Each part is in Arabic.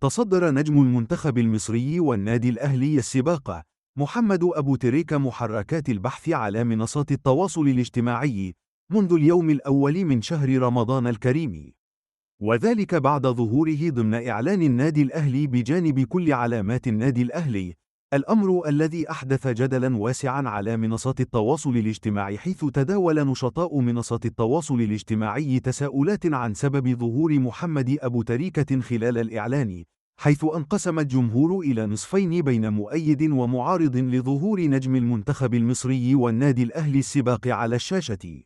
تصدر نجم المنتخب المصري والنادي الأهلي السباق محمد أبو تريكة محركات البحث على منصات التواصل الاجتماعي منذ اليوم الأول من شهر رمضان الكريم، وذلك بعد ظهوره ضمن إعلان النادي الأهلي بجانب كل علامات النادي الأهلي، الأمر الذي أحدث جدلا واسعا على منصات التواصل الاجتماعي، حيث تداول نشطاء منصات التواصل الاجتماعي تساؤلات عن سبب ظهور محمد أبو تريكة خلال الإعلان، حيث انقسم الجمهور إلى نصفين بين مؤيد ومعارض لظهور نجم المنتخب المصري والنادي الأهلي السباق على الشاشة.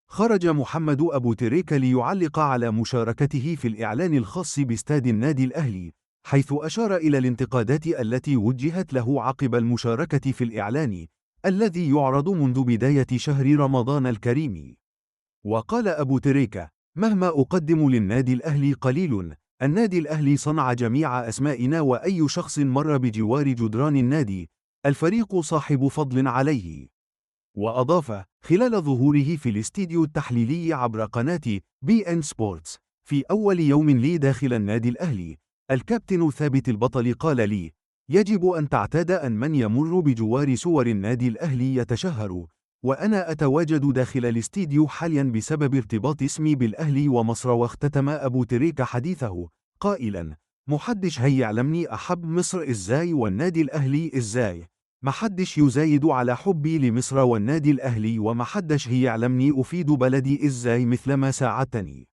خرج محمد أبو تريكة ليعلق على مشاركته في الإعلان الخاص باستاد النادي الأهلي، حيث أشار إلى الانتقادات التي وجهت له عقب المشاركة في الإعلان الذي يعرض منذ بداية شهر رمضان الكريم. وقال أبو تريكة: مهما أقدم للنادي الأهلي قليل، النادي الأهلي صنع جميع أسمائنا، وأي شخص مر بجوار جدران النادي الفريق صاحب فضل عليه. وأضاف: خلال ظهوره في الاستديو التحليلي عبر قناة BN سبورتس في أول يوم لي داخل النادي الأهلي، الكابتن ثابت البطل قال لي: يجب أن تعتاد أن من يمر بجوار صور النادي الأهلي يتشهر، وأنا أتواجد داخل الاستديو حاليا بسبب ارتباط اسمي بالأهلي ومصر. واختتم أبو تريكة حديثه قائلا: محدش هيعلمني أحب مصر إزاي والنادي الأهلي إزاي، محدش يزايد على حبي لمصر والنادي الأهلي، ومحدش هيعلمني أفيد بلدي إزاي مثل ما ساعدتني.